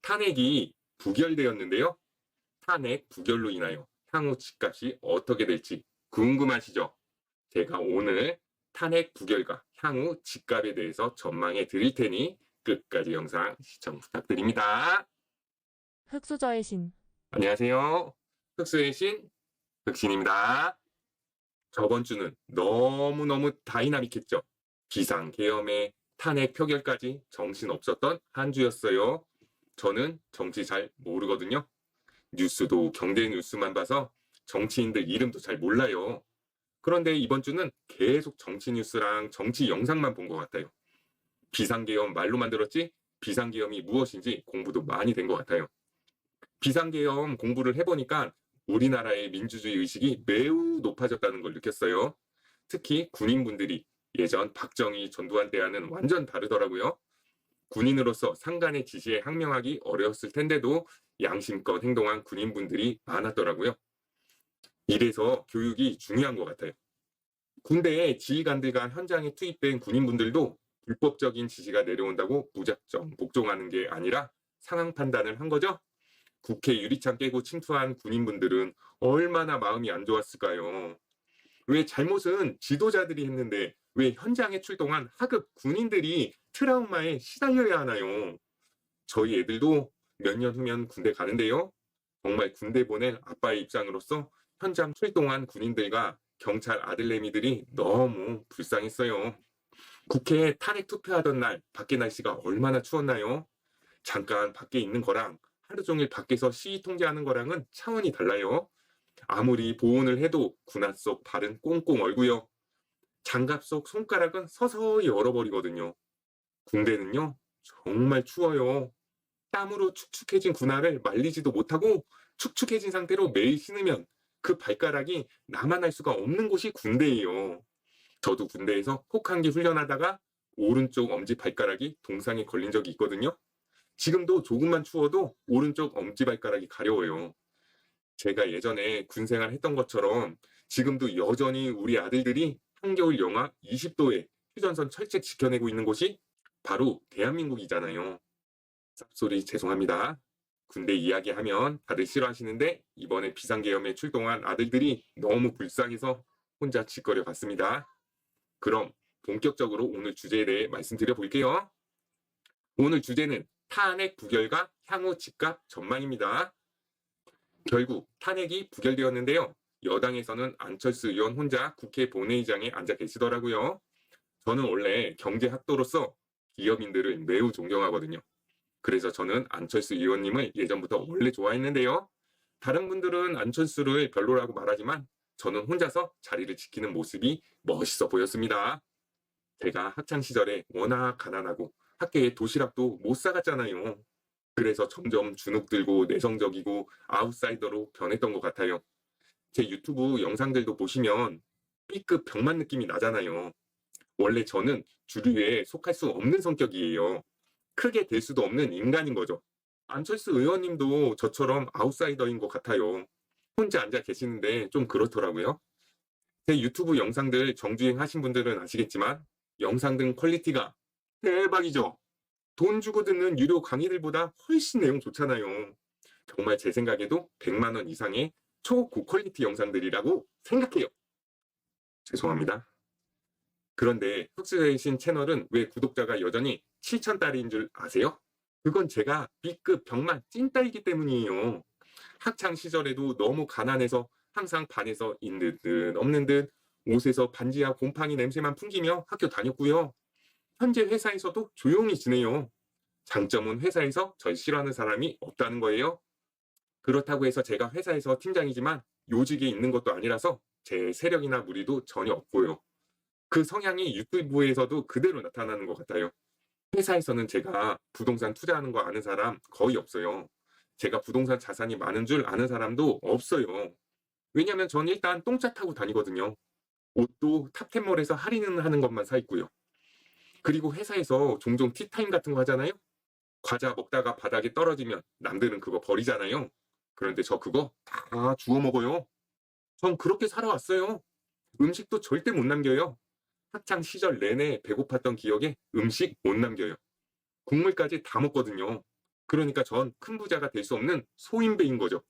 탄핵이 부결되었는데요. 탄핵 부결로 인하여 향후 집값이 어떻게 될지 궁금하시죠? 제가 오늘 탄핵 부결과 향후 집값에 대해서 전망해 드릴 테니 끝까지 영상 시청 부탁드립니다. 흑수저의 신. 안녕하세요. 흑수의 신 흑신입니다. 저번 주는 너무너무 다이나믹했죠. 비상계엄에 탄핵 표결까지 정신없었던 한 주였어요. 저는 정치 잘 모르거든요. 뉴스도 경제 뉴스만 봐서 정치인들 이름도 잘 몰라요. 그런데 이번 주는 계속 정치 뉴스랑 정치 영상만 본 것 같아요. 비상계엄 말로만 들었지 비상계엄이 무엇인지 공부도 많이 된 것 같아요. 비상계엄 공부를 해보니까 우리나라의 민주주의 의식이 매우 높아졌다는 걸 느꼈어요. 특히 군인분들이 예전 박정희 전두환 때와는 완전 다르더라고요. 군인으로서 상간의 지시에 항명하기 어려웠을 텐데도 양심껏 행동한 군인분들이 많았더라고요. 이래서 교육이 중요한 것 같아요. 군대에 지휘관들과 현장에 투입된 군인분들도 불법적인 지시가 내려온다고 무작정 복종하는 게 아니라 상황 판단을 한 거죠. 국회 유리창 깨고 침투한 군인분들은 얼마나 마음이 안 좋았을까요? 왜 잘못은 지도자들이 했는데 왜 현장에 출동한 하급 군인들이 트라우마에 시달려야 하나요? 저희 애들도 몇 년 후면 군대 가는데요. 정말 군대 보낼 아빠의 입장으로서 현장 출동한 군인들과 경찰 아들내미들이 너무 불쌍했어요. 국회에 탄핵 투표하던 날 밖에 날씨가 얼마나 추웠나요? 잠깐 밖에 있는 거랑 하루 종일 밖에서 시위 통제하는 거랑은 차원이 달라요. 아무리 보온을 해도 군화 속 발은 꽁꽁 얼고요. 장갑 속 손가락은 서서히 얼어버리거든요. 군대는요, 정말 추워요. 땀으로 축축해진 군화를 말리지도 못하고 축축해진 상태로 매일 신으면 그 발가락이 남아날 수가 없는 곳이 군대예요. 저도 군대에서 혹한기 훈련하다가 오른쪽 엄지 발가락이 동상에 걸린 적이 있거든요. 지금도 조금만 추워도 오른쪽 엄지발가락이 가려워요. 제가 예전에 군생활 했던 것처럼 지금도 여전히 우리 아들들이 한겨울 영하 20도에 휴전선 철책 지켜내고 있는 곳이 바로 대한민국이잖아요. 쌉소리 죄송합니다. 군대 이야기하면 다들 싫어하시는데 이번에 비상계엄에 출동한 아들들이 너무 불쌍해서 혼자 짓거려 봤습니다. 그럼 본격적으로 오늘 주제에 대해 말씀드려 볼게요. 오늘 주제는 탄핵 부결과 향후 집값 전망입니다. 결국 탄핵이 부결되었는데요. 여당에서는 안철수 의원 혼자 국회 본회의장에 앉아 계시더라고요. 저는 원래 경제학도로서 기업인들을 매우 존경하거든요. 그래서 저는 안철수 의원님을 예전부터 원래 좋아했는데요. 다른 분들은 안철수를 별로라고 말하지만 저는 혼자서 자리를 지키는 모습이 멋있어 보였습니다. 제가 학창 시절에 워낙 가난하고 학교에 도시락도 못 사갔잖아요. 그래서 점점 주눅들고 내성적이고 아웃사이더로 변했던 것 같아요. 제 유튜브 영상들도 보시면 B급 병만 느낌이 나잖아요. 원래 저는 주류에 속할 수 없는 성격이에요. 크게 될 수도 없는 인간인 거죠. 안철수 의원님도 저처럼 아웃사이더인 것 같아요. 혼자 앉아 계시는데 좀 그렇더라고요. 제 유튜브 영상들 정주행 하신 분들은 아시겠지만 영상등 퀄리티가 대박이죠. 돈 주고 듣는 유료 강의들보다 훨씬 내용 좋잖아요. 정말 제 생각에도 100만 원 이상의 초고퀄리티 영상들이라고 생각해요. 죄송합니다. 그런데 흑수의 신 채널은 왜 구독자가 여전히 7,000달러인 줄 아세요? 그건 제가 B급 병만 찐따이기 때문이에요. 학창 시절에도 너무 가난해서 항상 반에서 있는 듯 없는 듯 옷에서 반지하 곰팡이 냄새만 풍기며 학교 다녔고요. 현재 회사에서도 조용히 지내요. 장점은 회사에서 절 싫어하는 사람이 없다는 거예요. 그렇다고 해서 제가 회사에서 팀장이지만 요직에 있는 것도 아니라서 제 세력이나 무리도 전혀 없고요. 그 성향이 유튜브에서도 그대로 나타나는 것 같아요. 회사에서는 제가 부동산 투자하는 거 아는 사람 거의 없어요. 제가 부동산 자산이 많은 줄 아는 사람도 없어요. 왜냐면 전 일단 똥차 타고 다니거든요. 옷도 탑텐몰에서 할인을 하는 것만 사 입고요. 그리고 회사에서 종종 티타임 같은 거 하잖아요. 과자 먹다가 바닥에 떨어지면 남들은 그거 버리잖아요. 그런데 저 그거 다 주워 먹어요. 전 그렇게 살아왔어요. 음식도 절대 못 남겨요. 학창 시절 내내 배고팠던 기억에 음식 못 남겨요. 국물까지 다 먹거든요. 그러니까 전 큰 부자가 될 수 없는 소인배인 거죠.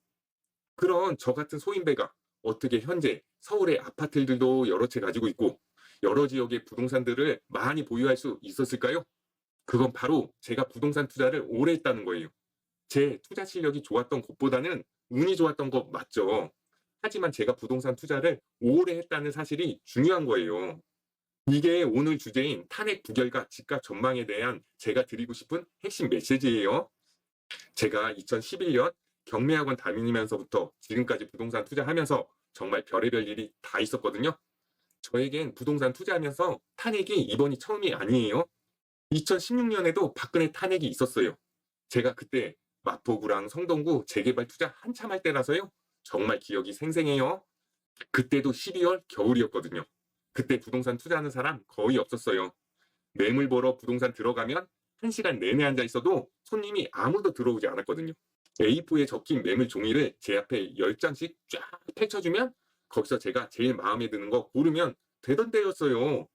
그런 저 같은 소인배가 어떻게 현재 서울의 아파트들도 여러 채 가지고 있고 여러 지역의 부동산들을 많이 보유할 수 있었을까요? 그건 바로 제가 부동산 투자를 오래 했다는 거예요. 제 투자 실력이 좋았던 것보다는 운이 좋았던 것 맞죠. 하지만 제가 부동산 투자를 오래 했다는 사실이 중요한 거예요. 이게 오늘 주제인 탄핵 부결과 집값 전망에 대한 제가 드리고 싶은 핵심 메시지예요. 제가 2011년 경매학원 다니면서부터 지금까지 부동산 투자하면서 정말 별의별 일이 다 있었거든요. 저에겐 부동산 투자하면서 탄핵이 이번이 처음이 아니에요. 2016년에도 박근혜 탄핵이 있었어요. 제가 그때 마포구랑 성동구 재개발 투자 한참 할 때라서요. 정말 기억이 생생해요. 그때도 12월 겨울이었거든요. 그때 부동산 투자하는 사람 거의 없었어요. 매물 보러 부동산 들어가면 1시간 내내 앉아 있어도 손님이 아무도 들어오지 않았거든요. A4에 적힌 매물 종이를 제 앞에 10장씩 쫙 펼쳐주면 거기서 제가 제일 마음에 드는 거 고르면 되던 때였어요.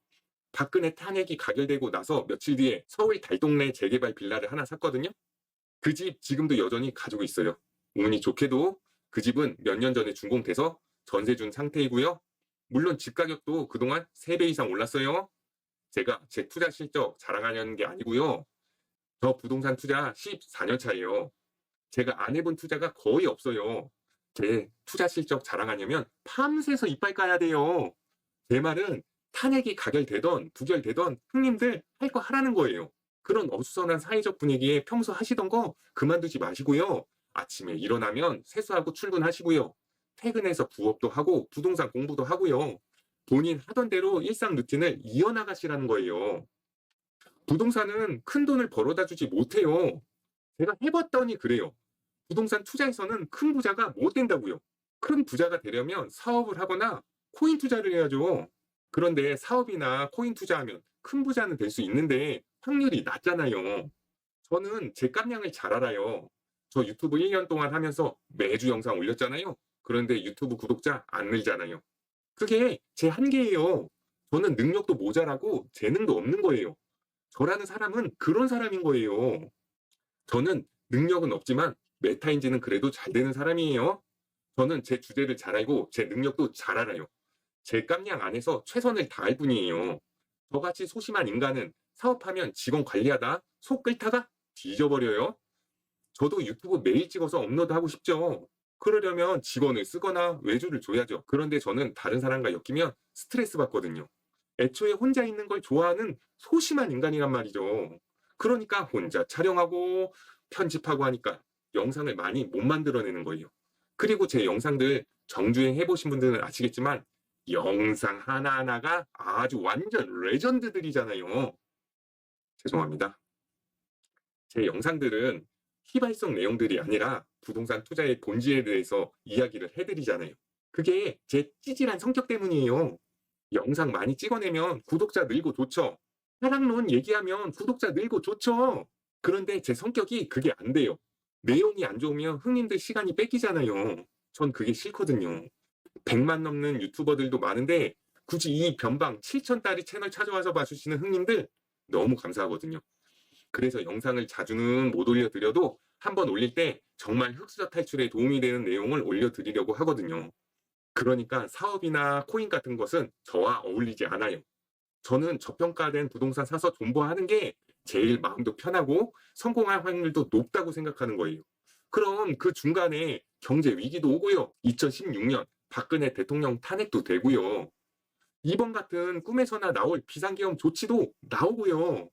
박근혜 탄핵이 가결되고 나서 며칠 뒤에 서울 달동네 재개발 빌라를 하나 샀거든요. 그 집 지금도 여전히 가지고 있어요. 운이 좋게도 그 집은 몇 년 전에 준공돼서 전세 준 상태이고요. 물론 집 가격도 그동안 3배 이상 올랐어요. 제가 제 투자 실적 자랑하려는 게 아니고요. 저 부동산 투자 14년 차예요. 제가 안 해본 투자가 거의 없어요. 제 투자 실적 자랑하려면 밤새서 이빨 까야 돼요. 제 말은 탄핵이 가결되던 부결되던 형님들 할 거 하라는 거예요. 그런 어수선한 사회적 분위기에 평소 하시던 거 그만두지 마시고요. 아침에 일어나면 세수하고 출근하시고요. 퇴근해서 부업도 하고 부동산 공부도 하고요. 본인 하던 대로 일상 루틴을 이어나가시라는 거예요. 부동산은 큰 돈을 벌어다 주지 못해요. 제가 해봤더니 그래요. 부동산 투자에서는 큰 부자가 못 된다고요. 큰 부자가 되려면 사업을 하거나 코인 투자를 해야죠. 그런데 사업이나 코인 투자하면 큰 부자는 될 수 있는데 확률이 낮잖아요. 저는 제 깜냥을 잘 알아요. 저 유튜브 1년 동안 하면서 매주 영상 올렸잖아요. 그런데 유튜브 구독자 안 늘잖아요. 그게 제 한계예요. 저는 능력도 모자라고 재능도 없는 거예요. 저라는 사람은 그런 사람인 거예요. 저는 능력은 없지만 메타인지는 그래도 잘 되는 사람이에요. 저는 제 주제를 잘 알고 제 능력도 잘 알아요. 제 깜냥 안에서 최선을 다할 뿐이에요. 저같이 소심한 인간은 사업하면 직원 관리하다 속 끓다가 뒤져버려요. 저도 유튜브 매일 찍어서 업로드하고 싶죠. 그러려면 직원을 쓰거나 외주를 줘야죠. 그런데 저는 다른 사람과 엮이면 스트레스 받거든요. 애초에 혼자 있는 걸 좋아하는 소심한 인간이란 말이죠. 그러니까 혼자 촬영하고 편집하고 하니까 영상을 많이 못 만들어내는 거예요. 그리고 제 영상들 정주행 해보신 분들은 아시겠지만 영상 하나하나가 아주 완전 레전드들이잖아요. 죄송합니다. 제 영상들은 휘발성 내용들이 아니라 부동산 투자의 본질에 대해서 이야기를 해드리잖아요. 그게 제 찌질한 성격 때문이에요. 영상 많이 찍어내면 구독자 늘고 좋죠. 사랑론 얘기하면 구독자 늘고 좋죠. 그런데 제 성격이 그게 안 돼요. 내용이 안 좋으면 형님들 시간이 뺏기잖아요. 전 그게 싫거든요. 100만 넘는 유튜버들도 많은데 굳이 이 변방 7천짜리 채널 찾아와서 봐주시는 형님들 너무 감사하거든요. 그래서 영상을 자주는 못 올려드려도 한번 올릴 때 정말 흑수저 탈출에 도움이 되는 내용을 올려드리려고 하거든요. 그러니까 사업이나 코인 같은 것은 저와 어울리지 않아요. 저는 저평가된 부동산 사서 존버하는 게 제일 마음도 편하고 성공할 확률도 높다고 생각하는 거예요. 그럼 그 중간에 경제 위기도 오고요. 2016년 박근혜 대통령 탄핵도 되고요. 이번 같은 꿈에서나 나올 비상계엄 조치도 나오고요.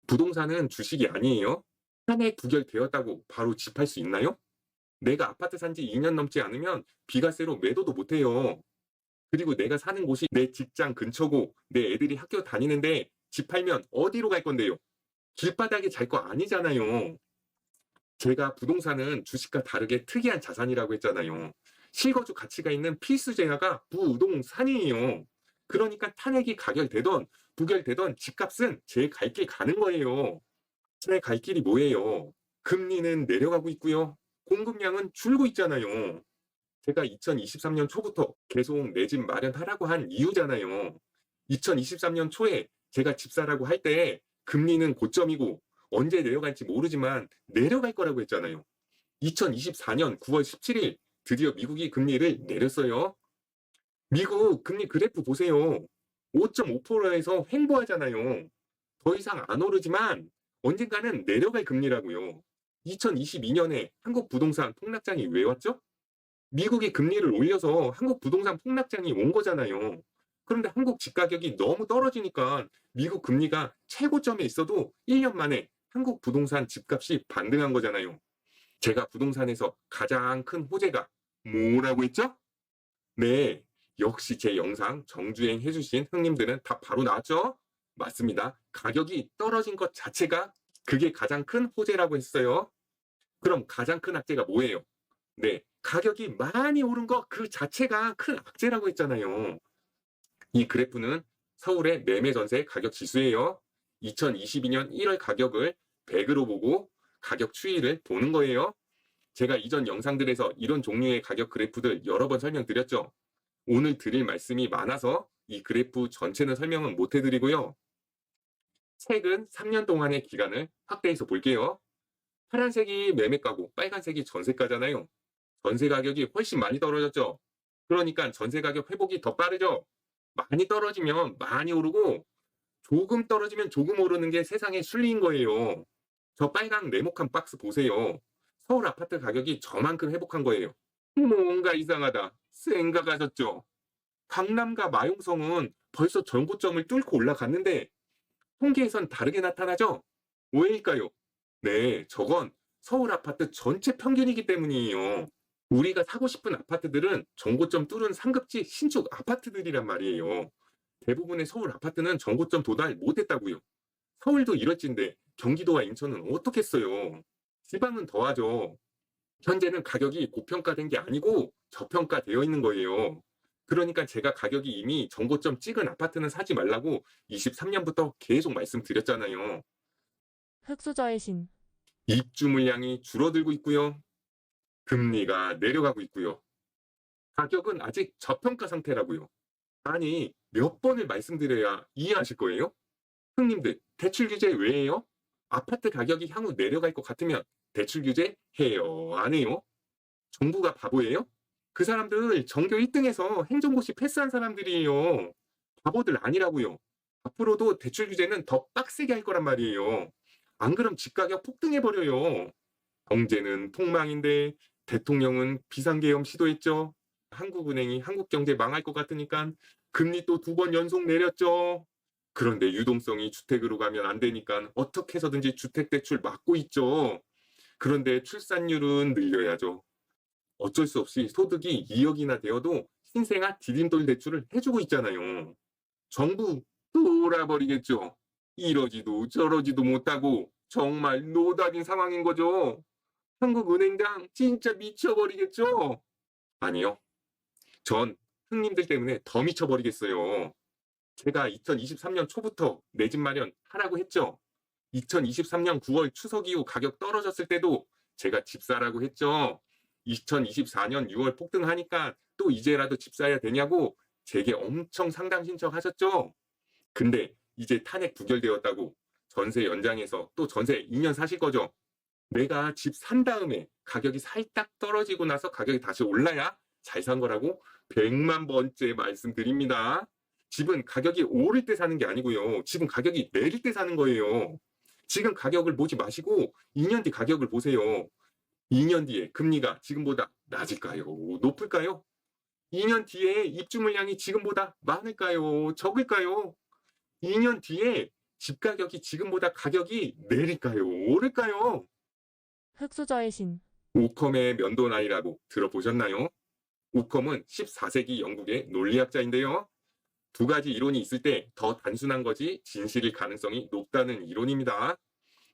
부동산은 주식이 아니에요. 탄핵 부결되었다고 바로 집할 수 있나요? 내가 아파트 산 지 2년 넘지 않으면 비과세로 매도도 못해요. 그리고 내가 사는 곳이 내 직장 근처고 내 애들이 학교 다니는데 집 팔면 어디로 갈 건데요? 길바닥에 잘 거 아니잖아요. 제가 부동산은 주식과 다르게 특이한 자산이라고 했잖아요. 실거주 가치가 있는 필수 재화가 부동산이에요. 그러니까 탄핵이 가결되던 부결되던 집값은 제 갈 길 가는 거예요. 제 갈 길이 뭐예요? 금리는 내려가고 있고요. 공급량은 줄고 있잖아요. 제가 2023년 초부터 계속 내 집 마련하라고 한 이유잖아요. 2023년 초에 제가 집 사라고 할 때 금리는 고점이고 언제 내려갈지 모르지만 내려갈 거라고 했잖아요. 2024년 9월 17일 드디어 미국이 금리를 내렸어요. 미국 금리 그래프 보세요. 5.5%에서 횡보하잖아요. 더 이상 안 오르지만 언젠가는 내려갈 금리라고요. 2022년에 한국 부동산 폭락장이 왜 왔죠? 미국이 금리를 올려서 한국 부동산 폭락장이 온 거잖아요. 그런데 한국 집 가격이 너무 떨어지니까 미국 금리가 최고점에 있어도 1년 만에 한국 부동산 집값이 반등한 거잖아요. 제가 부동산에서 가장 큰 호재가 뭐라고 했죠? 네, 역시 제 영상 정주행 해주신 형님들은 다 바로 나왔죠? 맞습니다. 가격이 떨어진 것 자체가 그게 가장 큰 호재라고 했어요. 그럼 가장 큰 악재가 뭐예요? 네, 가격이 많이 오른 거 그 자체가 큰 악재라고 했잖아요. 이 그래프는 서울의 매매 전세 가격 지수예요. 2022년 1월 가격을 100으로 보고 가격 추이를 보는 거예요. 제가 이전 영상들에서 이런 종류의 가격 그래프들 여러 번 설명드렸죠. 오늘 드릴 말씀이 많아서 이 그래프 전체는 설명은 못 해드리고요. 최근 3년 동안의 기간을 확대해서 볼게요. 파란색이 매매가고 빨간색이 전세가잖아요. 전세 가격이 훨씬 많이 떨어졌죠. 그러니까 전세 가격 회복이 더 빠르죠. 많이 떨어지면 많이 오르고 조금 떨어지면 조금 오르는 게 세상의 순리인 거예요. 저 빨강 네모칸 박스 보세요. 서울 아파트 가격이 저만큼 회복한 거예요. 뭔가 이상하다 생각하셨죠? 강남과 마용성은 벌써 전고점을 뚫고 올라갔는데 통계에선 다르게 나타나죠? 왜일까요? 네, 저건 서울 아파트 전체 평균이기 때문이에요. 우리가 사고 싶은 아파트들은 전고점 뚫은 상급지 신축 아파트들이란 말이에요. 대부분의 서울 아파트는 전고점 도달 못했다고요. 서울도 이럴진데 경기도와 인천은 어떻겠어요? 지방은 더하죠. 현재는 가격이 고평가된 게 아니고 저평가되어 있는 거예요. 그러니까 제가 가격이 이미 전고점 찍은 아파트는 사지 말라고 23년부터 계속 말씀드렸잖아요. 흑수저의 신. 입주 물량이 줄어들고 있고요. 금리가 내려가고 있고요. 가격은 아직 저평가 상태라고요. 아니, 몇 번을 말씀드려야 이해하실 거예요? 형님들, 대출 규제 왜 해요? 아파트 가격이 향후 내려갈 것 같으면 대출 규제 해요? 안 해요? 정부가 바보예요? 그 사람들 전교 1등에서 행정고시 패스한 사람들이에요. 바보들 아니라고요. 앞으로도 대출 규제는 더 빡세게 할 거란 말이에요. 안 그럼 집가격 폭등해버려요. 경제는 폭망인데 대통령은 비상계엄 시도했죠. 한국은행이 한국경제 망할 것 같으니까 금리 또 2번 연속 내렸죠. 그런데 유동성이 주택으로 가면 안 되니까 어떻게 해서든지 주택대출 막고 있죠. 그런데 출산율은 늘려야죠. 어쩔 수 없이 소득이 2억이나 되어도 신생아 디딤돌 대출을 해주고 있잖아요. 정부 돌아버리겠죠. 이러지도 저러지도 못하고 정말 노답인 상황인 거죠. 한국은행당 진짜 미쳐버리겠죠? 아니요. 전 형님들 때문에 더 미쳐버리겠어요. 제가 2023년 초부터 내 집 마련 하라고 했죠. 2023년 9월 추석 이후 가격 떨어졌을 때도 제가 집 사라고 했죠. 2024년 6월 폭등하니까 또 이제라도 집 사야 되냐고 제게 엄청 상담 신청하셨죠. 근데 이제 탄핵 부결되었다고 전세 연장해서 또 전세 2년 사실 거죠. 내가 집 산 다음에 가격이 살짝 떨어지고 나서 가격이 다시 올라야 잘 산 거라고 100만 번째 말씀드립니다. 집은 가격이 오를 때 사는 게 아니고요. 집은 가격이 내릴 때 사는 거예요. 지금 가격을 보지 마시고 2년 뒤 가격을 보세요. 2년 뒤에 금리가 지금보다 낮을까요? 높을까요? 2년 뒤에 입주 물량이 지금보다 많을까요? 적을까요? 2년 뒤에 집 가격이 지금보다 가격이 내릴까요? 오를까요? 흑수저의 신. 오컴의 면도날이라고 들어보셨나요? 오컴은 14세기 영국의 논리학자인데요. 두 가지 이론이 있을 때 더 단순한 것이 진실일 가능성이 높다는 이론입니다.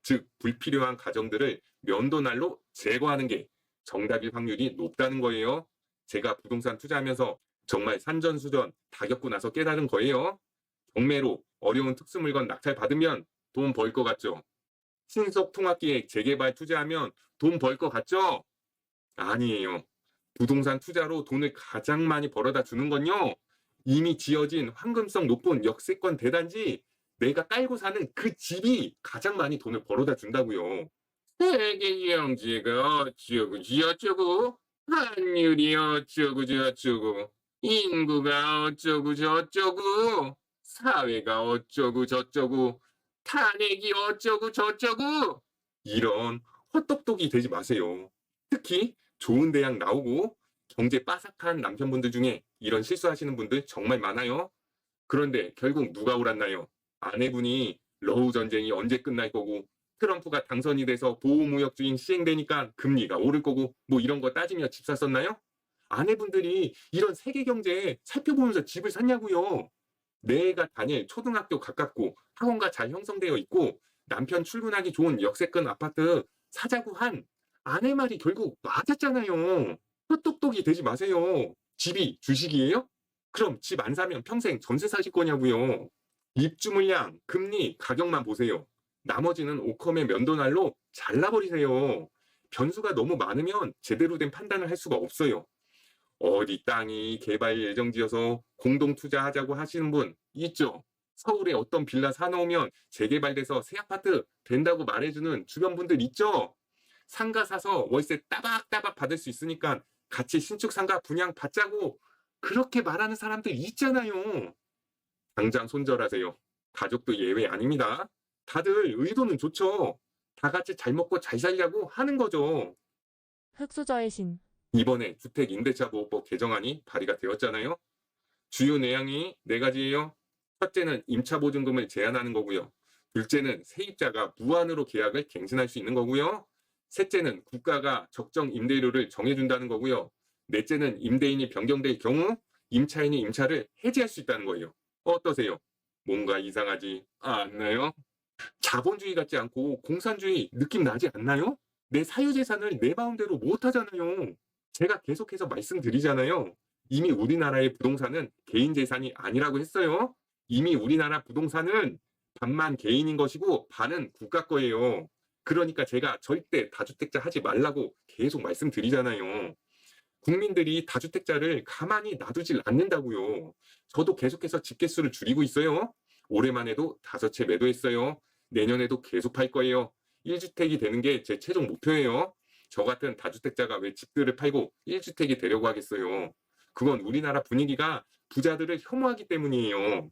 즉, 불필요한 가정들을 면도날로 제거하는 게 정답일 확률이 높다는 거예요. 제가 부동산 투자하면서 정말 산전수전 다 겪고 나서 깨달은 거예요. 경매로 어려운 특수물건 낙찰받으면 돈 벌 것 같죠? 신속 통합기획 재개발 투자하면 돈 벌 것 같죠? 아니에요. 부동산 투자로 돈을 가장 많이 벌어다 주는 건요. 이미 지어진 황금성 높은 역세권 대단지 내가 깔고 사는 그 집이 가장 많이 돈을 벌어다 준다고요. 세계 경제가 어쩌고 저쩌고, 환율이 어쩌고 저쩌고, 인구가 어쩌고 저쩌고, 사회가 어쩌고 저쩌고, 탄핵이 어쩌고 저쩌고, 이런 헛똑똑이 되지 마세요. 특히 좋은 대학 나오고 경제 빠삭한 남편분들 중에 이런 실수하시는 분들 정말 많아요. 그런데 결국 누가 옳았나요? 아내분이 러우 전쟁이 언제 끝날 거고, 트럼프가 당선이 돼서 보호무역주의 시행되니까 금리가 오를 거고, 뭐 이런 거 따지며 집 샀었나요? 아내분들이 이런 세계 경제 살펴보면서 집을 샀냐고요. 내 애가 다닐 초등학교 가깝고 학원가 잘 형성되어 있고 남편 출근하기 좋은 역세권 아파트 사자고 한 아내 말이 결국 맞았잖아요. 헛똑똑이 되지 마세요. 집이 주식이에요? 그럼 집 안 사면 평생 전세 사실 거냐고요. 입주 물량, 금리, 가격만 보세요. 나머지는 오컴의 면도날로 잘라버리세요. 변수가 너무 많으면 제대로 된 판단을 할 수가 없어요. 어디 땅이 개발 예정지여서 공동 투자하자고 하시는 분 있죠? 서울에 어떤 빌라 사놓으면 재개발돼서 새 아파트 된다고 말해주는 주변 분들 있죠? 상가 사서 월세 따박따박 받을 수 있으니까 같이 신축 상가 분양 받자고 그렇게 말하는 사람들 있잖아요. 당장 손절하세요. 가족도 예외 아닙니다. 다들 의도는 좋죠. 다 같이 잘 먹고 잘 살려고 하는 거죠. 흑수저의 신. 이번에 주택임대차보호법 개정안이 발의가 되었잖아요. 주요 내용이 네 가지예요. 첫째는 임차보증금을 제한하는 거고요. 둘째는 세입자가 무한으로 계약을 갱신할 수 있는 거고요. 셋째는 국가가 적정 임대료를 정해준다는 거고요. 넷째는 임대인이 변경될 경우 임차인이 임차를 해지할 수 있다는 거예요. 어떠세요? 뭔가 이상하지 않나요? 자본주의 같지 않고 공산주의 느낌 나지 않나요? 내 사유재산을 내 마음대로 못 하잖아요. 제가 계속해서 말씀드리잖아요. 이미 우리나라의 부동산은 개인 재산이 아니라고 했어요. 이미 우리나라 부동산은 반만 개인인 것이고 반은 국가 거예요. 그러니까 제가 절대 다주택자 하지 말라고 계속 말씀드리잖아요. 국민들이 다주택자를 가만히 놔두질 않는다고요. 저도 계속해서 집개수를 줄이고 있어요. 올해만 해도 5채 매도했어요. 내년에도 계속 팔 거예요. 1주택이 되는 게 제 최종 목표예요. 저 같은 다주택자가 왜 집들을 팔고 1주택이 되려고 하겠어요. 그건 우리나라 분위기가 부자들을 혐오하기 때문이에요.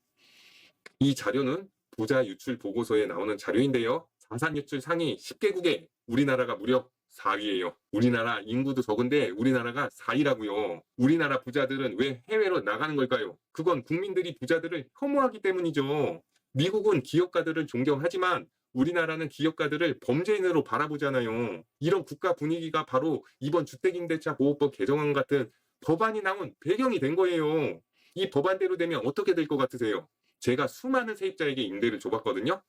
이 자료는 부자 유출 보고서에 나오는 자료인데요. 자산 유출 상위 10개국에 우리나라가 무려 4위예요. 우리나라 인구도 적은데 우리나라가 4위라고요. 우리나라 부자들은 왜 해외로 나가는 걸까요? 그건 국민들이 부자들을 혐오하기 때문이죠. 미국은 기업가들을 존경하지만 우리나라는 기업가들을 범죄인으로 바라보잖아요. 이런 국가 분위기가 바로 이번 주택임대차 보호법 개정안 같은 법안이 나온 배경이 된 거예요. 이 법안대로 되면 어떻게 될 것 같으세요? 제가 수많은 세입자에게 임대를 줘봤거든요.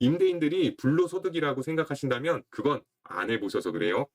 임대인들이 불로소득이라고 생각하신다면 그건 안 해보셔서 그래요.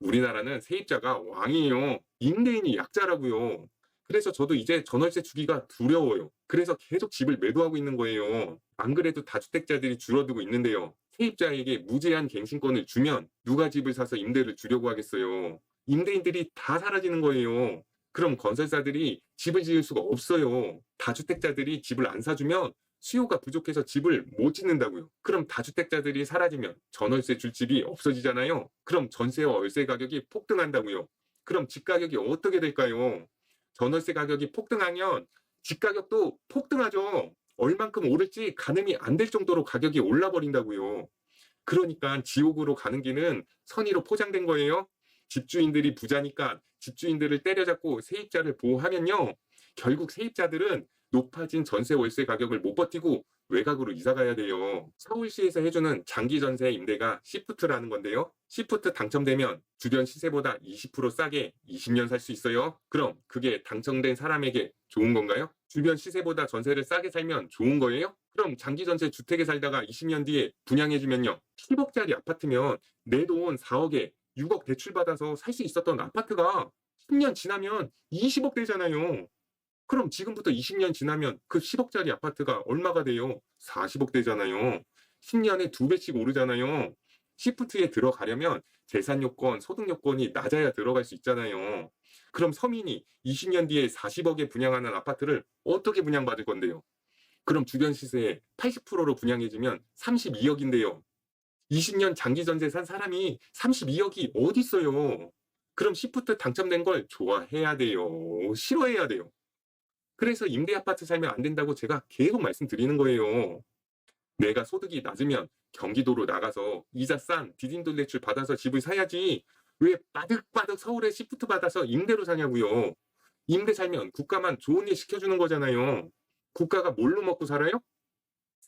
우리나라는 세입자가 왕이에요. 임대인이 약자라고요. 그래서 저도 이제 전월세 주기가 두려워요. 그래서 계속 집을 매도하고 있는 거예요. 안 그래도 다주택자들이 줄어들고 있는데요. 세입자에게 무제한 갱신권을 주면 누가 집을 사서 임대를 주려고 하겠어요. 임대인들이 다 사라지는 거예요. 그럼 건설사들이 집을 지을 수가 없어요. 다주택자들이 집을 안 사주면 수요가 부족해서 집을 못 짓는다고요. 그럼 다주택자들이 사라지면 전월세 줄 집이 없어지잖아요. 그럼 전세와 월세 가격이 폭등한다고요. 그럼 집 가격이 어떻게 될까요? 전월세 가격이 폭등하면 집 가격도 폭등하죠. 얼만큼 오를지 가늠이 안 될 정도로 가격이 올라 버린다고요. 그러니까 지옥으로 가는 길은 선의로 포장된 거예요. 집주인들이 부자니까 집주인들을 때려잡고 세입자를 보호하면요. 결국 세입자들은 높아진 전세 월세 가격을 못 버티고 외곽으로 이사 가야 돼요. 서울시에서 해주는 장기 전세 임대가 시프트라는 건데요. 시프트 당첨되면 주변 시세보다 20% 싸게 20년 살 수 있어요. 그럼 그게 당첨된 사람에게 좋은 건가요? 주변 시세보다 전세를 싸게 살면 좋은 거예요? 그럼 장기 전세 주택에 살다가 20년 뒤에 분양해주면요. 10억짜리 아파트면 내 돈 4억에 6억 대출받아서 살 수 있었던 아파트가 10년 지나면 20억 되잖아요. 그럼 지금부터 20년 지나면 그 10억짜리 아파트가 얼마가 돼요? 40억 되잖아요. 10년에 2배씩 오르잖아요. 시프트에 들어가려면 재산 요건, 소득 요건이 낮아야 들어갈 수 있잖아요. 그럼 서민이 20년 뒤에 40억에 분양하는 아파트를 어떻게 분양받을 건데요? 그럼 주변 시세의 80%로 분양해주면 32억인데요. 20년 장기 전세 산 사람이 32억이 어디 있어요? 그럼 시프트 당첨된 걸 좋아해야 돼요? 싫어해야 돼요? 그래서 임대 아파트 살면 안 된다고 제가 계속 말씀드리는 거예요. 내가 소득이 낮으면 경기도로 나가서 이자 싼 디딤돌 대출 받아서 집을 사야지 왜 빠득빠득 서울에 시프트 받아서 임대로 사냐고요. 임대 살면 국가만 좋은 일 시켜주는 거잖아요. 국가가 뭘로 먹고 살아요?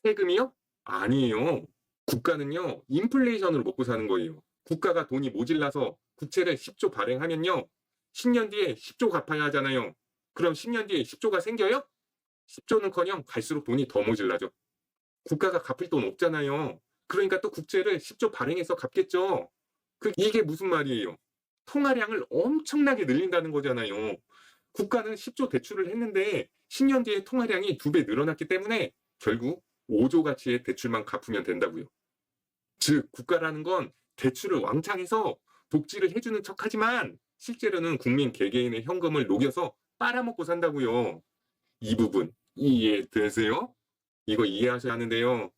세금이요? 아니에요. 국가는요, 인플레이션으로 먹고 사는 거예요. 국가가 돈이 모질라서 국채를 10조 발행하면요, 10년 뒤에 10조 갚아야 하잖아요. 그럼 10년 뒤에 10조가 생겨요? 10조는커녕 갈수록 돈이 더 모질라죠. 국가가 갚을 돈 없잖아요. 그러니까 또 국채를 10조 발행해서 갚겠죠. 이게 무슨 말이에요? 통화량을 엄청나게 늘린다는 거잖아요. 국가는 10조 대출을 했는데 10년 뒤에 통화량이 2배 늘어났기 때문에 결국 5조 가치의 대출만 갚으면 된다고요. 즉 국가라는 건 대출을 왕창 해서 복지를 해주는 척하지만 실제로는 국민 개개인의 현금을 녹여서 빨아먹고 산다고요. 이 부분 이해되세요? 이거 이해하셔야 하는데요.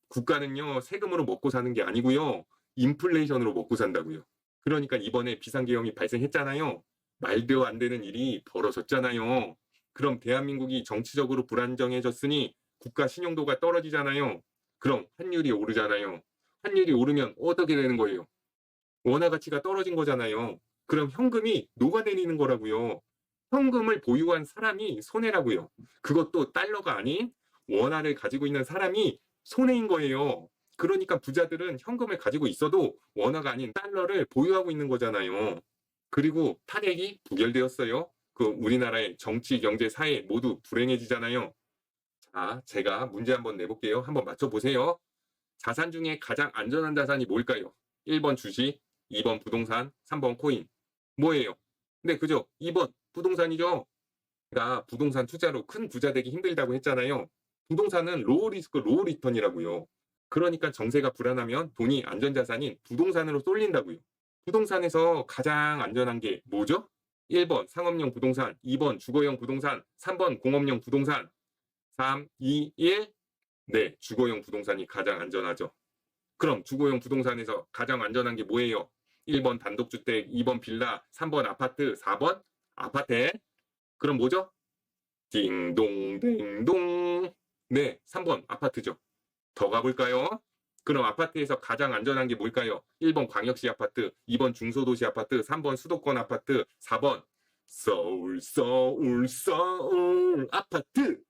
국가는요, 세금으로 먹고 사는 게 아니고요. 인플레이션으로 먹고 산다고요. 그러니까 이번에 비상계엄이 발생했잖아요. 말도 안 되는 일이 벌어졌잖아요. 그럼 대한민국이 정치적으로 불안정해졌으니 국가 신용도가 떨어지잖아요. 그럼 환율이 오르잖아요. 환율이 오르면 어떻게 되는 거예요? 원화 가치가 떨어진 거잖아요. 그럼 현금이 녹아내리는 거라고요. 현금을 보유한 사람이 손해라고요. 그것도 달러가 아닌 원화를 가지고 있는 사람이 손해인 거예요. 그러니까 부자들은 현금을 가지고 있어도 원화가 아닌 달러를 보유하고 있는 거잖아요. 그리고 탄핵이 부결되었어요. 우리나라의 정치, 경제, 사회 모두 불행해지잖아요. 자, 제가 문제 한번 내볼게요. 한번 맞춰보세요. 자산 중에 가장 안전한 자산이 뭘까요? 1번 주식, 2번 부동산, 3번 코인. 뭐예요? 네, 그죠? 2번 부동산이죠. 제가 부동산 투자로 큰 부자 되기 힘들다고 했잖아요. 부동산은 로우 리스크, 로우 리턴이라고요. 그러니까 정세가 불안하면 돈이 안전자산인 부동산으로 쏠린다고요. 부동산에서 가장 안전한 게 뭐죠? 1번 상업용 부동산, 2번 주거용 부동산, 3번 공업용 부동산. 3, 2, 1. 네, 주거용 부동산이 가장 안전하죠. 그럼 주거용 부동산에서 가장 안전한 게 뭐예요? 1번 단독주택, 2번 빌라, 3번 아파트, 4번 아파트. 그럼 뭐죠? 딩동 딩동. 네, 3번 아파트죠. 더 가볼까요? 그럼 아파트에서 가장 안전한 게 뭘까요? 1번 광역시 아파트, 2번 중소도시 아파트, 3번 수도권 아파트, 4번 서울 서울 서울 아파트.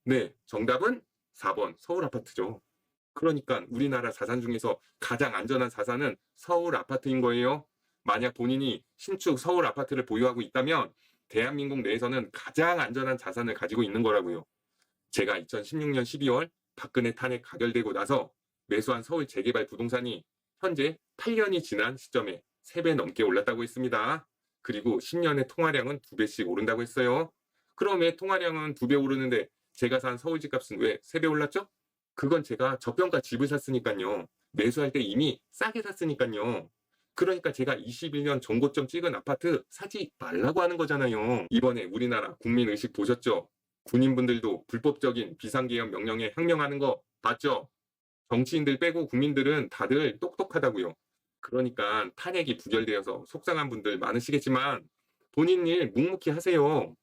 네, 정답은 4번 서울 아파트죠. 그러니까 우리나라 자산 중에서 가장 안전한 자산은 서울 아파트인 거예요. 만약 본인이 신축 서울 아파트를 보유하고 있다면 대한민국 내에서는 가장 안전한 자산을 가지고 있는 거라고요. 제가 2016년 12월 박근혜 탄핵 가결되고 나서 매수한 서울 재개발 부동산이 현재 8년이 지난 시점에 3배 넘게 올랐다고 했습니다. 그리고 10년의 통화량은 2배씩 오른다고 했어요. 그럼 왜 통화량은 2배 오르는데 제가 산 서울 집값은 왜 3배 올랐죠? 그건 제가 저평가 집을 샀으니까요. 매수할 때 이미 싸게 샀으니까요. 그러니까 제가 21년 전고점 찍은 아파트 사지 말라고 하는 거잖아요. 이번에 우리나라 국민의식 보셨죠? 군인분들도 불법적인 비상계엄 명령에 항명하는 거 봤죠? 정치인들 빼고 국민들은 다들 똑똑하다고요. 그러니까 탄핵이 부결되어서 속상한 분들 많으시겠지만 본인 일 묵묵히 하세요.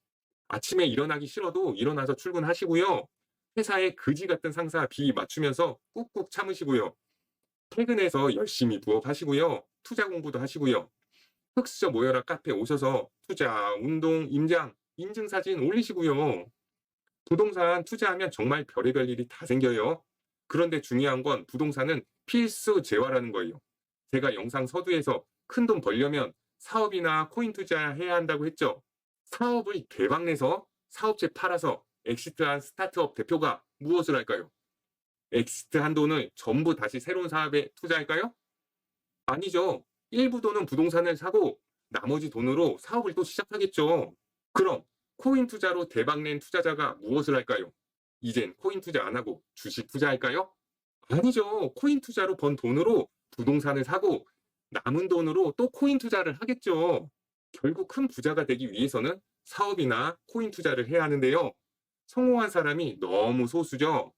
아침에 일어나기 싫어도 일어나서 출근하시고요. 회사에 그지 같은 상사 비 맞추면서 꾹꾹 참으시고요. 퇴근해서 열심히 부업하시고요. 투자 공부도 하시고요. 흑수저 모여라 카페 오셔서 투자, 운동, 임장, 인증사진 올리시고요. 부동산 투자하면 정말 별의별 일이 다 생겨요. 그런데 중요한 건 부동산은 필수 재화라는 거예요. 제가 영상 서두에서 큰 돈 벌려면 사업이나 코인 투자해야 한다고 했죠. 사업을 대박내서 사업체 팔아서 엑시트한 스타트업 대표가 무엇을 할까요? 엑시트한 돈을 전부 다시 새로운 사업에 투자할까요? 아니죠. 일부 돈은 부동산을 사고 나머지 돈으로 사업을 또 시작하겠죠. 그럼 코인 투자로 대박낸 투자자가 무엇을 할까요? 이젠 코인 투자 안 하고 주식 투자할까요? 아니죠. 코인 투자로 번 돈으로 부동산을 사고 남은 돈으로 또 코인 투자를 하겠죠. 결국 큰 부자가 되기 위해서는 사업이나 코인 투자를 해야 하는데요. 성공한 사람이 너무 소수죠.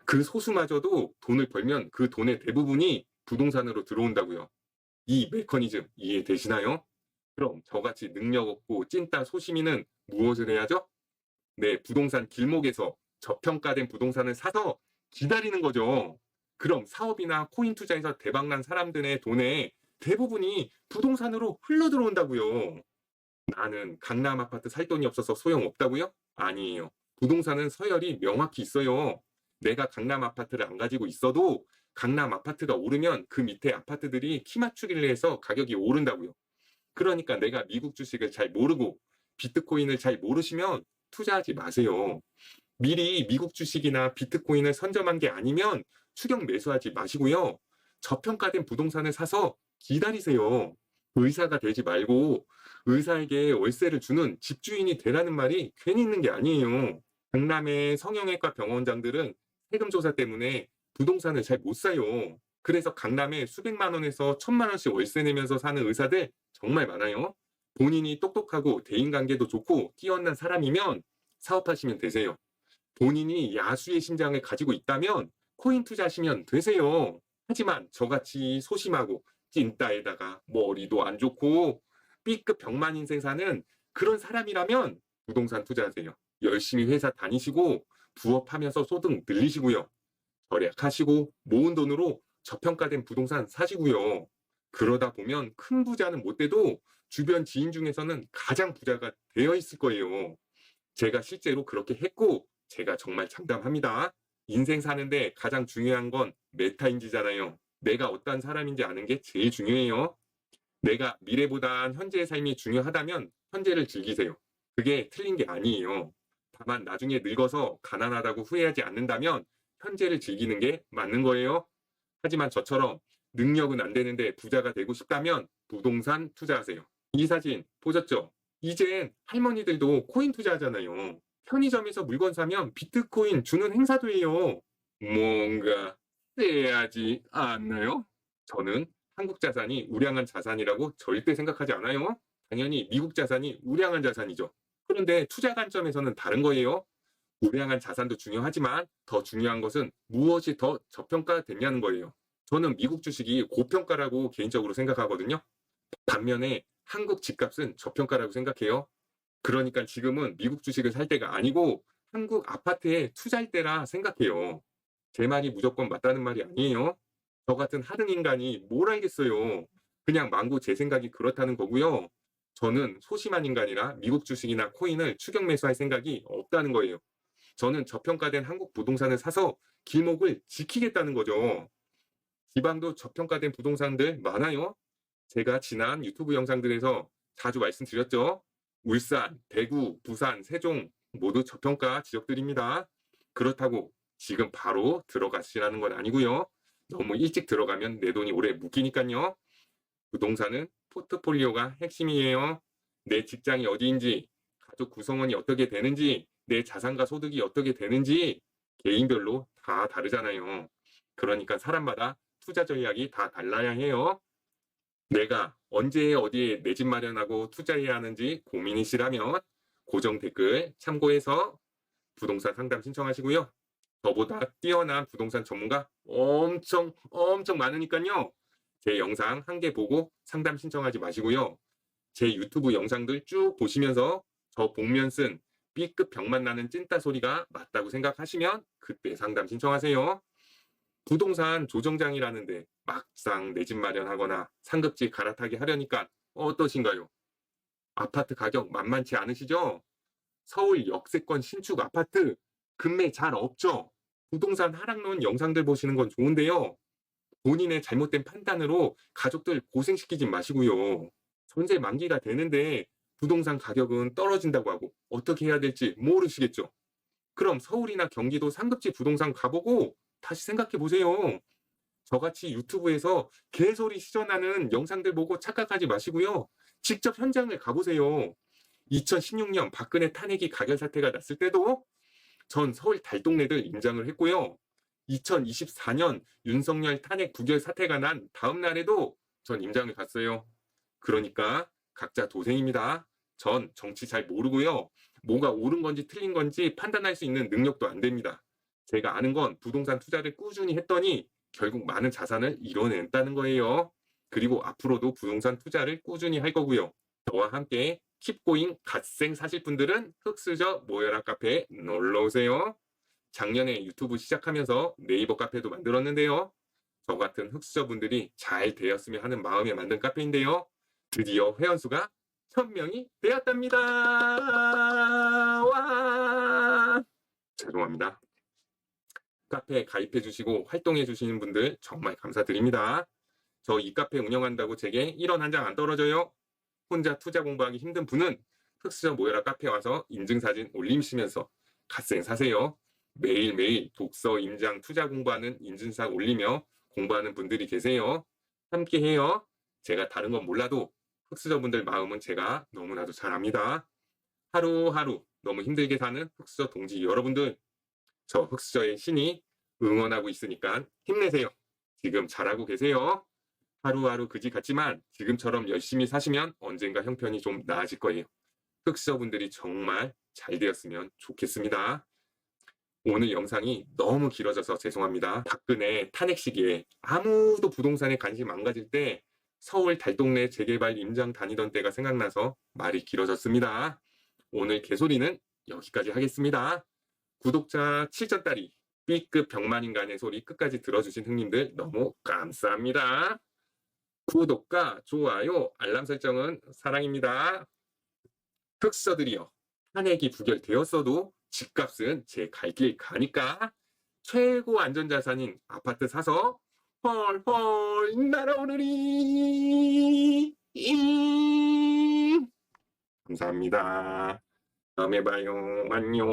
그 소수마저도 돈을 벌면 그 돈의 대부분이 부동산으로 들어온다고요. 이 메커니즘 이해되시나요? 그럼 저같이 능력 없고 찐따 소시민은 무엇을 해야죠? 네, 부동산 길목에서 저평가된 부동산을 사서 기다리는 거죠. 그럼 사업이나 코인 투자에서 대박난 사람들의 돈의 대부분이 부동산으로 흘러 들어온다고요. 나는 강남 아파트 살 돈이 없어서 소용없다고요? 아니에요. 부동산은 서열이 명확히 있어요. 내가 강남 아파트를 안 가지고 있어도 강남 아파트가 오르면 그 밑에 아파트들이 키 맞추기를 해서 가격이 오른다고요. 그러니까 내가 미국 주식을 잘 모르고 비트코인을 잘 모르시면 투자하지 마세요. 미리 미국 주식이나 비트코인을 선점한 게 아니면 추격 매수하지 마시고요. 저평가된 부동산을 사서 기다리세요. 의사가 되지 말고 의사에게 월세를 주는 집주인이 되라는 말이 괜히 있는 게 아니에요. 강남의 성형외과 병원장들은 세금 조사 때문에 부동산을 잘 못 사요. 그래서 강남에 수백만 원에서 천만 원씩 월세 내면서 사는 의사들 정말 많아요. 본인이 똑똑하고 대인관계도 좋고 뛰어난 사람이면 사업하시면 되세요. 본인이 야수의 심장을 가지고 있다면 코인 투자하시면 되세요. 하지만 저같이 소심하고 찐따에다가 머리도 안 좋고 B급 병만 인생 사는 그런 사람이라면 부동산 투자하세요. 열심히 회사 다니시고 부업하면서 소득 늘리시고요. 절약하시고 모은 돈으로 저평가된 부동산 사시고요. 그러다 보면 큰 부자는 못 돼도 주변 지인 중에서는 가장 부자가 되어 있을 거예요. 제가 실제로 그렇게 했고 제가 정말 장담합니다. 인생 사는데 가장 중요한 건 메타인지잖아요. 내가 어떤 사람인지 아는 게 제일 중요해요. 내가 미래보단 현재의 삶이 중요하다면 현재를 즐기세요. 그게 틀린 게 아니에요. 다만 나중에 늙어서 가난하다고 후회하지 않는다면 현재를 즐기는 게 맞는 거예요. 하지만 저처럼 능력은 안 되는데 부자가 되고 싶다면 부동산 투자하세요. 이 사진 보셨죠? 이젠 할머니들도 코인 투자하잖아요. 편의점에서 물건 사면 비트코인 주는 행사도 해요. 뭔가 쎄하지 않나요? 저는 한국 자산이 우량한 자산이라고 절대 생각하지 않아요. 당연히 미국 자산이 우량한 자산이죠. 그런데 투자 관점에서는 다른 거예요. 우량한 자산도 중요하지만 더 중요한 것은 무엇이 더 저평가됐냐는 거예요. 저는 미국 주식이 고평가라고 개인적으로 생각하거든요. 반면에 한국 집값은 저평가라고 생각해요. 그러니까 지금은 미국 주식을 살 때가 아니고 한국 아파트에 투자할 때라 생각해요. 제 말이 무조건 맞다는 말이 아니에요. 저 같은 하등 인간이 뭘 알겠어요. 그냥 망고 제 생각이 그렇다는 거고요. 저는 소심한 인간이라 미국 주식이나 코인을 추격 매수할 생각이 없다는 거예요. 저는 저평가된 한국 부동산을 사서 길목을 지키겠다는 거죠. 지방도 저평가된 부동산들 많아요. 제가 지난 유튜브 영상들에서 자주 말씀드렸죠. 울산, 대구, 부산, 세종 모두 저평가 지역들입니다. 그렇다고 지금 바로 들어가시라는 건 아니고요. 너무 일찍 들어가면 내 돈이 오래 묶이니까요. 부동산은 포트폴리오가 핵심이에요. 내 직장이 어디인지, 가족 구성원이 어떻게 되는지, 내 자산과 소득이 어떻게 되는지 개인별로 다 다르잖아요. 그러니까 사람마다 투자 전략이 다 달라야 해요. 내가 언제 어디에 내 집 마련하고 투자해야 하는지 고민이시라면 고정 댓글 참고해서 부동산 상담 신청하시고요. 저보다 뛰어난 부동산 전문가 엄청 많으니까요. 제 영상 한 개 보고 상담 신청하지 마시고요. 제 유튜브 영상들 쭉 보시면서 저 복면 쓴 B급 병만 나는 찐따 소리가 맞다고 생각하시면 그때 상담 신청하세요. 부동산 조정장이라는데 막상 내 집 마련하거나 상급지 갈아타기 하려니까 어떠신가요? 아파트 가격 만만치 않으시죠? 서울 역세권 신축 아파트 금매 잘 없죠? 부동산 하락론 영상들 보시는 건 좋은데요. 본인의 잘못된 판단으로 가족들 고생시키지 마시고요. 전세 만기가 되는데 부동산 가격은 떨어진다고 하고 어떻게 해야 될지 모르시겠죠? 그럼 서울이나 경기도 상급지 부동산 가보고 다시 생각해 보세요. 저같이 유튜브에서 개소리 시전하는 영상들 보고 착각하지 마시고요. 직접 현장을 가보세요. 2016년 박근혜 탄핵이 가결 사태가 났을 때도 전 서울 달동네들 임장을 했고요. 2024년 윤석열 탄핵 부결 사태가 난 다음 날에도 전 임장을 갔어요. 그러니까 각자 도생입니다. 전 정치 잘 모르고요. 뭐가 옳은 건지 틀린 건지 판단할 수 있는 능력도 안 됩니다. 제가 아는 건 부동산 투자를 꾸준히 했더니 결국 많은 자산을 이뤄냈다는 거예요. 그리고 앞으로도 부동산 투자를 꾸준히 할 거고요. 저와 함께 킵고잉 갓생 사실 분들은 흑수저 모여라 카페에 놀러 오세요. 작년에 유튜브 시작하면서 네이버 카페도 만들었는데요. 저 같은 흑수저 분들이 잘 되었으면 하는 마음에 만든 카페인데요. 드디어 회원수가 1000명이 되었답니다. 와! 죄송합니다. 카페에 가입해 주시고 활동해 주시는 분들 정말 감사드립니다. 저 이 카페 운영한다고 제게 1원 한 장 안 떨어져요. 혼자 투자 공부하기 힘든 분은 흑수저 모여라 카페 와서 인증사진 올리시면서 갓생 사세요. 매일매일 독서, 임장, 투자 공부하는 인증샷 올리며 공부하는 분들이 계세요. 함께 해요. 제가 다른 건 몰라도 흑수저분들 마음은 제가 너무나도 잘 압니다. 하루하루 너무 힘들게 사는 흑수저 동지 여러분들, 저 흑수저의 신이 응원하고 있으니까 힘내세요. 지금 잘하고 계세요. 하루하루 그지 같지만 지금처럼 열심히 사시면 언젠가 형편이 좀 나아질 거예요. 흑수저분들이 정말 잘 되었으면 좋겠습니다. 오늘 영상이 너무 길어져서 죄송합니다. 박근혜 탄핵 시기에 아무도 부동산에 관심 안 가질 때 서울 달동네 재개발 임장 다니던 때가 생각나서 말이 길어졌습니다. 오늘 개소리는 여기까지 하겠습니다. 구독자 7천짜리 B급 병만인간의 소리 끝까지 들어주신 형님들 너무 감사합니다. 구독과 좋아요, 알람 설정은 사랑입니다. 흑수저들이여, 탄핵이 부결되었어도 집값은 제 갈 길 가니까 최고 안전자산인 아파트 사서 헐헐 날아오르리. 감사합니다. 다음에 봐요. 안녕.